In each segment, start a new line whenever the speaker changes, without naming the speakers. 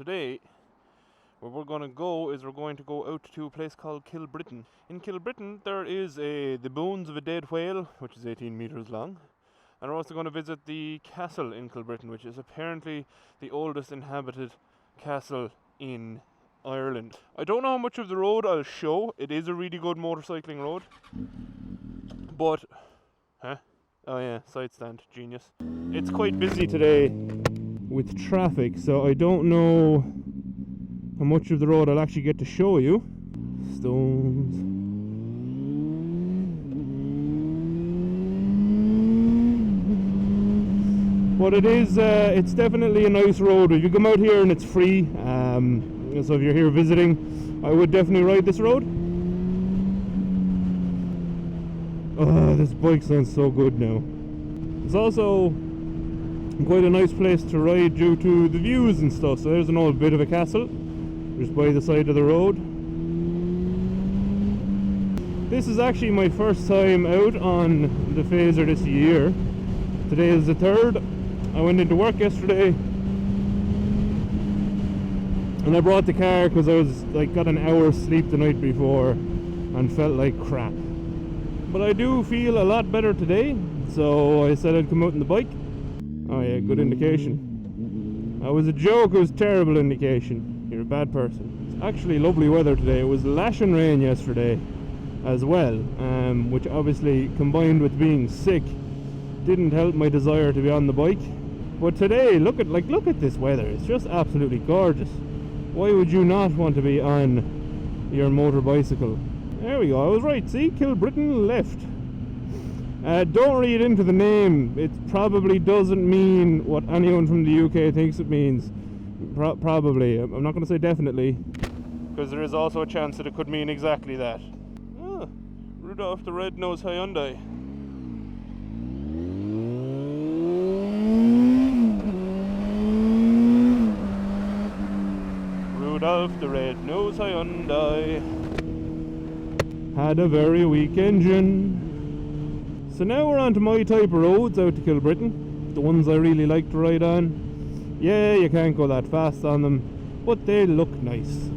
today, where we're going to go is we're going to go out to a place called Kilbrittain. In Kilbrittain, there is the bones of a dead whale, which is 18 meters long. And we're also going to visit the castle in Kilbrittain, which is apparently the oldest inhabited castle in Ireland. I don't know how much of the road I'll show. It is a really good motorcycling road. But, oh yeah, side stand, genius. It's quite busy today with traffic, so I don't know how much of the road I'll actually get to show you. Stones. But it is, it's definitely a nice road. If you come out here and it's free, so if you're here visiting, I would definitely ride this road. Oh, this bike sounds so good now. It's also quite a nice place to ride due to the views and stuff. So there's an old bit of a castle just by the side of the road. This is actually my first time out on the Fazer this year. Today is the 3rd. I went into work yesterday and I brought the car because I was got an hour's sleep the night before and felt like crap. But I do feel a lot better today, so I said I'd come out on the bike. Oh yeah, good indication. That was a joke, it was terrible indication. You're a bad person. It's actually lovely weather today. It was lashing rain yesterday as well, which obviously combined with being sick didn't help my desire to be on the bike. But today, look at this weather. It's just absolutely gorgeous. Why would you not want to be on your motor bicycle? There we go, I was right. See, Kilbrittain left. Don't read into the name. It probably doesn't mean what anyone from the UK thinks it means. Probably. I'm not going to say definitely, because there is also a chance that it could mean exactly that. Ah, Rudolph the Red-Nosed Hyundai. Rudolph the Red-Nosed Hyundai had a very weak engine. So now we're on to my type of roads out to Kilbrittain, the ones I really like to ride on. Yeah, you can't go that fast on them, but they look nice.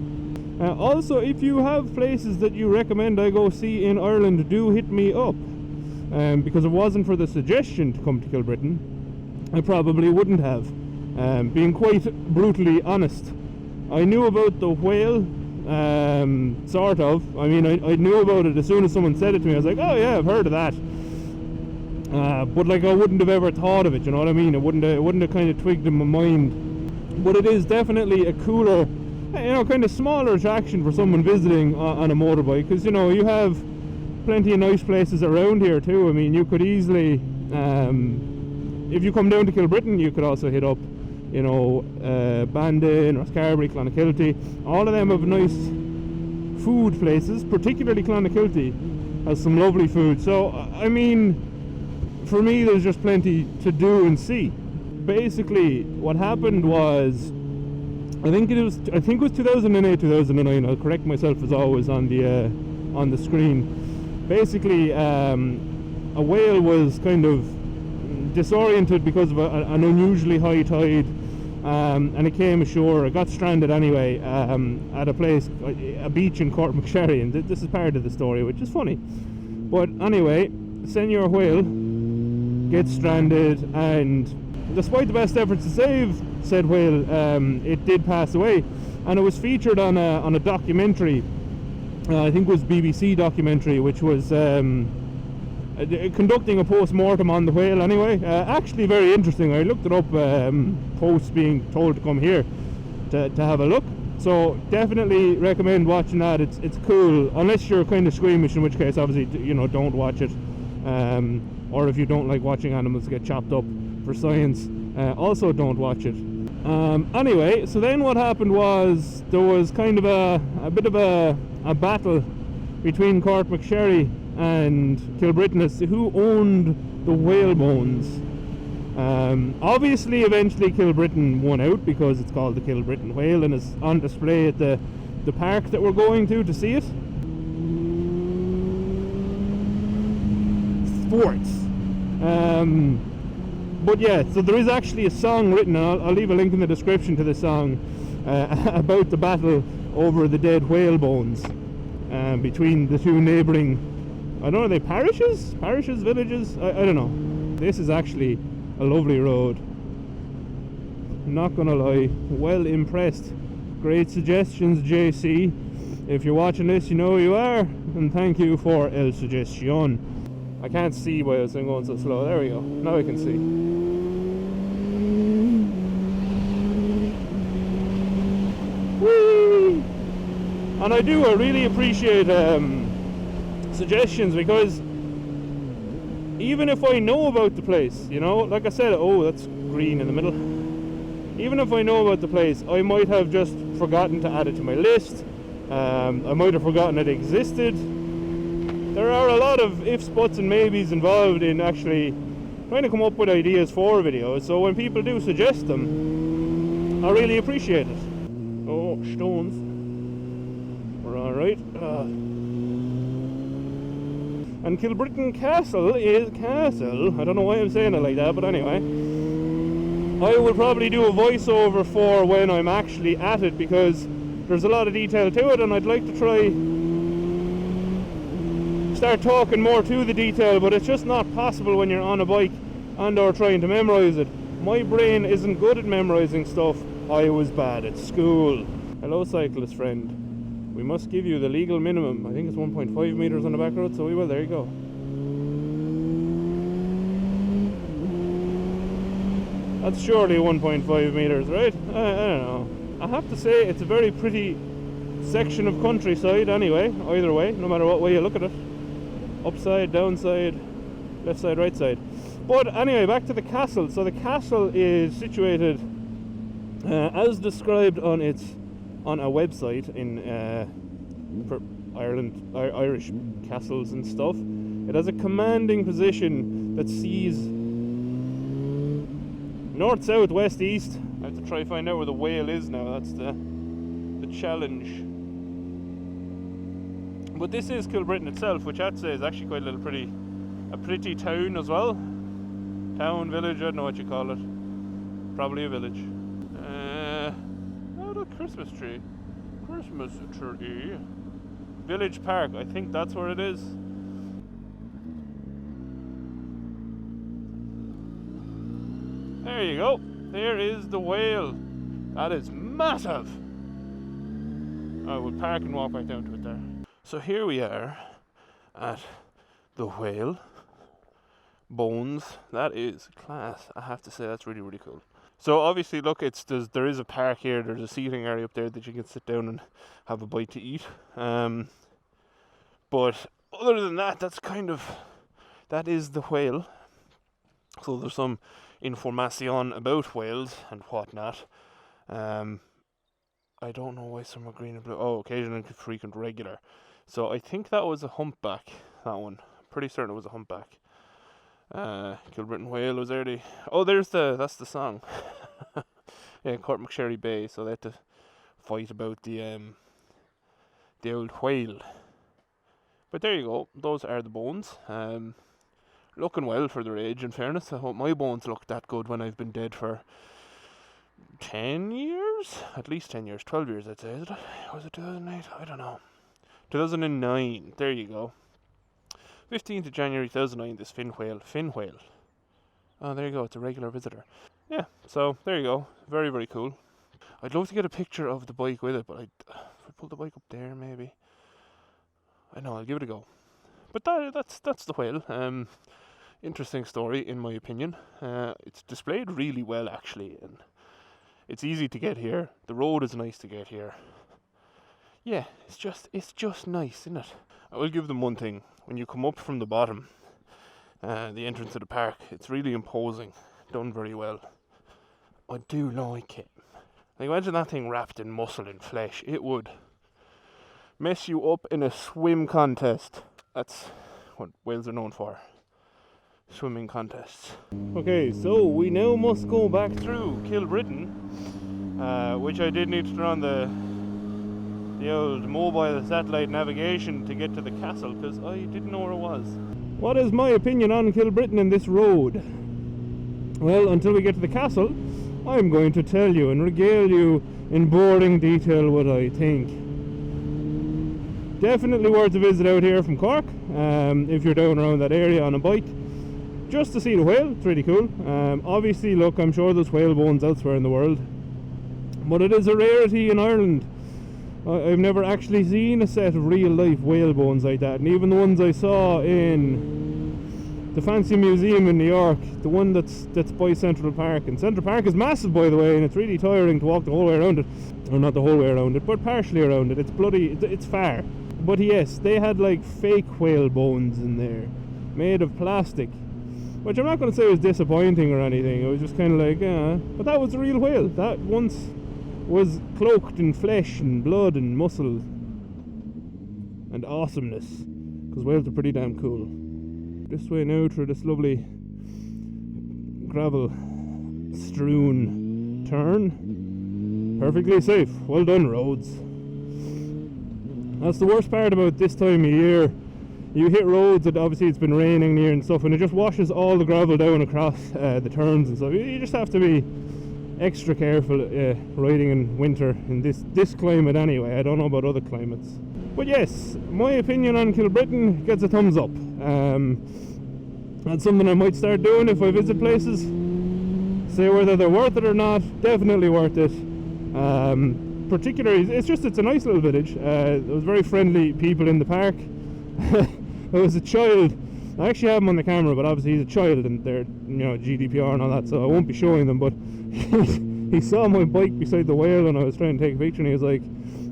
Also, if you have places that you recommend I go see in Ireland, do hit me up. Because if it wasn't for the suggestion to come to Kilbrittain, I probably wouldn't have. Being quite brutally honest. I knew about the whale, sort of. I mean, I knew about it as soon as someone said it to me. I was like, oh yeah, I've heard of that. But I wouldn't have ever thought of it, you know what I mean? It wouldn't have kind of twigged in my mind. But it is definitely a cooler, kind of smaller attraction for someone visiting on a motorbike, because you have plenty of nice places around here too. I mean, you could easily, if you come down to Kilbrittain, you could also hit up Bandon or Scarberry, Clonakilty. All of them have nice food places, particularly Clonakilty has some lovely food. So I mean, for me there's just plenty to do and see. Basically what happened was, I think it was 2008, 2009, I'll correct myself as always on the screen. Basically a whale was kind of disoriented because of an unusually high tide, and it came ashore. It got stranded anyway at a beach in Cork-McSherry, and this is part of the story, which is funny. But anyway, Senior Whale gets stranded, and despite the best efforts to save said whale, it did pass away, and it was featured on a documentary. I think it was BBC documentary, which was conducting a post-mortem on the whale anyway. Actually very interesting. I looked it up, posts being told to come here to have a look. So definitely recommend watching that. It's cool, unless you're kind of squeamish, in which case obviously don't watch it. Or if you don't like watching animals get chopped up for science, also don't watch it. Anyway, so then what happened was there was kind of a bit of a battle between Cork-McSherry and Kilbrittain as to who owned the whale bones. Obviously eventually Kilbrittain won out because it's called the Kilbrittain whale and is on display at the park that we're going to see it. Sports. But yeah, so there is actually a song written, and I'll leave a link in the description to the song. about the battle over the dead whale bones between the two neighbouring, I don't know, are they parishes, villages? I don't know. This is actually a lovely road. Not gonna lie, well impressed. Great suggestions, JC. If you're watching this, you know who you are, and thank you for el suggestion. I can't see why I was going so slow. There we go. Now I can see. Whee! And I really appreciate suggestions, because even if I know about the place, you know, like I said, oh, that's green in the middle. Even if I know about the place, I might have just forgotten to add it to my list. I might have forgotten it existed. There are a lot of ifs, buts and maybes involved in actually trying to come up with ideas for videos, so when people do suggest them, I really appreciate it. Oh, stones. We're alright. And Kilbrittain Castle is castle. I don't know why I'm saying it like that, but anyway. I will probably do a voiceover for when I'm actually at it, because there's a lot of detail to it, and I'd like to try start talking more to the detail, but it's just not possible when you're on a bike and or trying to memorize it. My brain isn't good at memorizing stuff. I was bad at school. Hello, cyclist friend. We must give you the legal minimum. I think it's 1.5 meters on the back road, so we will. There you go. That's surely 1.5 meters, right? I don't know. I have to say, it's a very pretty section of countryside anyway, either way, no matter what way you look at it. Upside, downside, left side, right side. But anyway, back to the castle. So the castle is situated as described on a website in for Ireland, Irish castles and stuff. It has a commanding position that sees north, south, west, east. I have to try to find out where the whale is now. That's the challenge. But this is Kilbrittain itself, which I'd say is actually quite a pretty town as well. Town, village, I don't know what you call it. Probably a village. Oh, the Christmas tree. Christmas tree. Village Park, I think that's where it is. There you go. There is the whale. That is massive. I will park and walk back down to it there. So here we are at the whale bones. That is class. I have to say, that's really, really cool. So obviously, look, there is a park here. There's a seating area up there that you can sit down and have a bite to eat. But other than that, that is the whale. So there's some information about whales and whatnot. I don't know why some are green and blue. Oh, occasional and frequent regular. So I think that was a humpback, that one. I'm pretty certain it was a humpback. Kilbrittain whale was early. Oh, that's the song. Yeah, Court McSherry Bay. So they had to fight about the old whale. But there you go. Those are the bones. Looking well for their age, in fairness. I hope my bones look that good when I've been dead for 10 years? At least 10 years. 12 years, I'd say. Is it? Was it 2008? I don't know. 2009. There you go. 15th of January 2009, this fin whale. Oh, there you go. It's a regular visitor. Yeah, so there you go. Very, very cool. I'd love to get a picture of the bike with it, but if I pull the bike up there, maybe. I know, I'll give it a go. But that's the whale. Interesting story, in my opinion. It's displayed really well, actually, and it's easy to get here. The road is nice to get here. Yeah, it's just nice, isn't it? I will give them one thing. When you come up from the bottom, the entrance to the park, it's really imposing. Done very well. I do like it. Like, imagine that thing wrapped in muscle and flesh. It would mess you up in a swim contest. That's what whales are known for. Swimming contests. Okay, so we now must go back through Kilbrittain, which I did need to turn on the old mobile satellite navigation to get to the castle, because I didn't know where it was. What is my opinion on Kilbrittain and this road? Well, until we get to the castle, I'm going to tell you and regale you in boring detail what I think. Definitely worth a visit out here from Cork, if you're down around that area on a bike, just to see the whale. It's really cool. Obviously, look, I'm sure there's whale bones elsewhere in the world, but it is a rarity in Ireland. I've never actually seen a set of real life whale bones like that, and even the ones I saw in the fancy museum in New York, the one that's by Central Park, and Central Park is massive, by the way, and it's really tiring to walk the whole way around it, or not the whole way around it, but partially around it. It's bloody, it's far. But yes, they had like fake whale bones in there, made of plastic, which I'm not going to say was disappointing or anything. It was just kind of like, but that was a real whale. That once was cloaked in flesh and blood and muscle and awesomeness, because whales are pretty damn cool. This way now through this lovely gravel strewn turn. Perfectly safe. Well done, roads. That's the worst part about this time of year. You hit roads that obviously it's been raining near and stuff, and it just washes all the gravel down across the turns and stuff. You just have to be extra careful riding in winter in this climate anyway. I don't know about other climates, but yes, my opinion on Kilbrittain gets a thumbs up. That's something I might start doing if I visit places. Say whether they're worth it or not. Definitely worth it. Particularly, it's a nice little village. There was very friendly people in the park. There was a child. I actually have him on the camera, but obviously he's a child and they're, GDPR and all that, so I won't be showing them, but he saw my bike beside the whale and I was trying to take a picture, and he was like,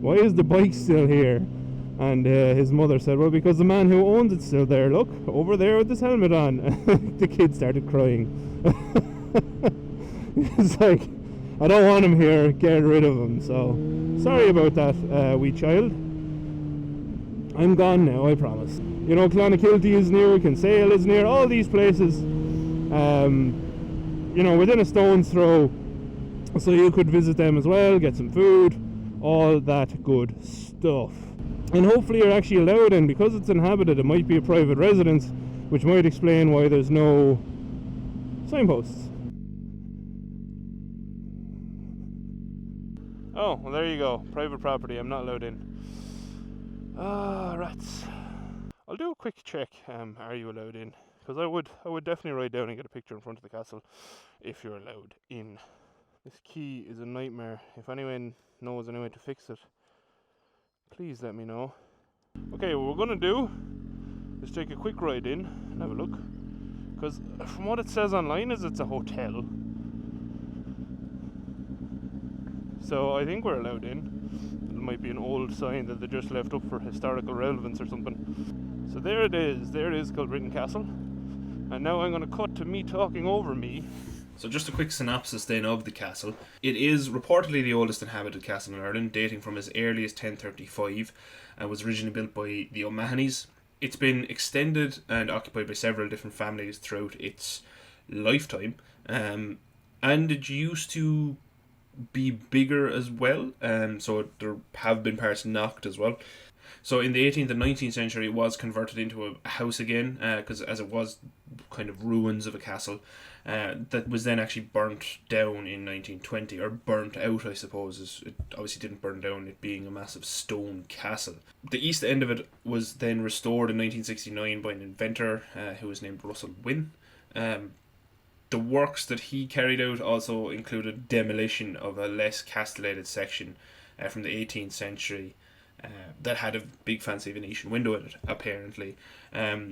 why is the bike still here? And his mother said, well, because the man who owns it's still there, look, over there with his helmet on. The kid started crying. It's like, I don't want him here, get rid of him. So, sorry about that, wee child. I'm gone now, I promise. Clonakilty is near, Kinsale is near, all these places, within a stone's throw, so you could visit them as well, get some food, all that good stuff. And hopefully you're actually allowed in, because it's inhabited. It might be a private residence, which might explain why there's no signposts. Oh, well, there you go, private property, I'm not allowed in. Rats. I'll do a quick check, are you allowed in? Because I would definitely ride down and get a picture in front of the castle if you're allowed in. This key is a nightmare. If anyone knows any way to fix it, please let me know. Okay, what we're going to do is take a quick ride in and have a look. Because from what it says online is it's a hotel. So I think we're allowed in. It might be an old sign that they just left up for historical relevance or something. So there it is Kilbrittain Castle. And now I'm going to cut to me talking over me. So just a quick synopsis then of the castle. It is reportedly the oldest inhabited castle in Ireland, dating from as early as 1035, and was originally built by the O'Mahonys. It's been extended and occupied by several different families throughout its lifetime, and it used to be bigger as well, so there have been parts knocked as well. So in the 18th and 19th century it was converted into a house again, because as it was kind of ruins of a castle, that was then actually burnt down in 1920, or burnt out I suppose. It obviously didn't burn down, it being a massive stone castle. The east end of it was then restored in 1969 by an inventor who was named Russell Wynne. The works that he carried out also included demolition of a less castellated section from the 18th century that had a big fancy Venetian window in it, apparently,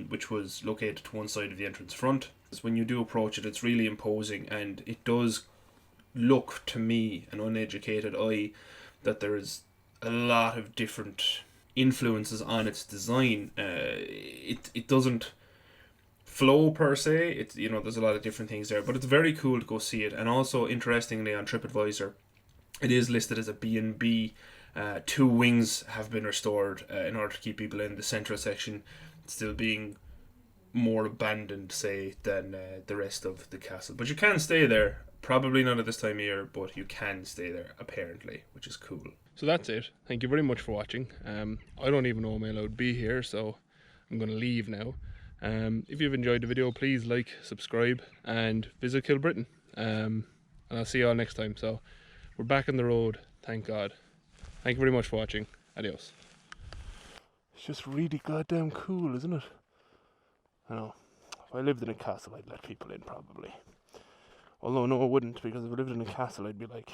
which was located to one side of the entrance front. When you do approach it, it's really imposing, and it does look to me, an uneducated eye, that there is a lot of different influences on its design. It doesn't flow per se, it's, there's a lot of different things there, but it's very cool to go see it. And also, interestingly, on TripAdvisor, it is listed as a B&B. 2 wings have been restored in order to keep people in. The central section still being more abandoned, say, than the rest of the castle. But you can stay there, probably not at this time of year, but you can stay there apparently, which is cool. So that's it. Thank you very much for watching. I don't even know I'm allowed to be here, so I'm going to leave now. If you've enjoyed the video, please like, subscribe, and visit Kilbrittain. And I'll see you all next time. So we're back on the road. Thank God. Thank you very much for watching. Adios. It's just really goddamn cool, isn't it? I know. If I lived in a castle, I'd let people in, probably. Although, no, I wouldn't, because if I lived in a castle, I'd be like,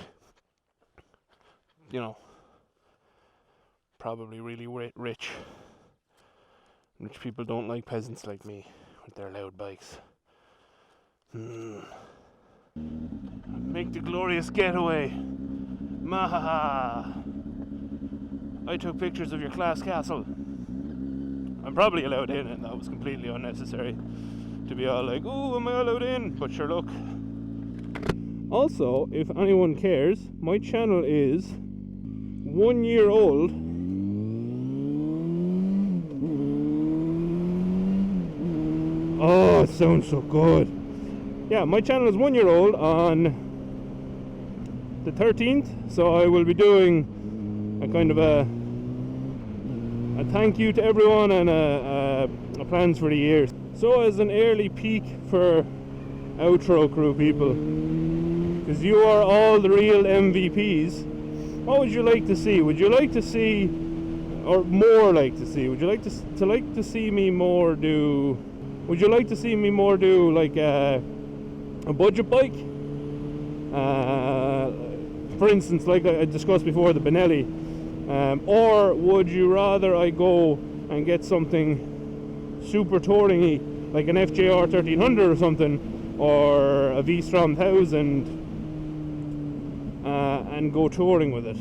you know, probably really rich. Rich people don't like peasants like me with their loud bikes. Make the glorious getaway. Mahaha. I took pictures of your class castle. I'm probably allowed in, and that was completely unnecessary to be all like, oh, am I allowed in? But sure, look. Also, if anyone cares, my channel is 1 year old. Oh, it sounds so good. Yeah, my channel is 1 year old on the 13th, so I will be doing a kind of a thank you to everyone and a plans for the year. So as an early peak for outro crew people, because you are all the real MVPs, what would you like to see? Would you like to see, or more like to see, would you like to see me more do, would you like to see me more do like a budget bike? For instance, like I discussed before, the Benelli. Or would you rather I go and get something super touring-y, like an FJR 1300 or something, or a V-Strom 1000, and go touring with it?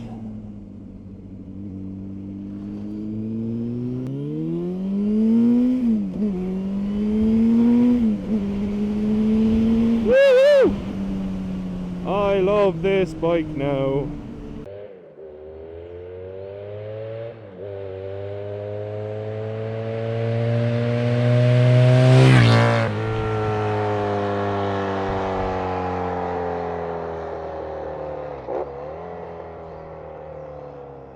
Woo-hoo! I love this bike now.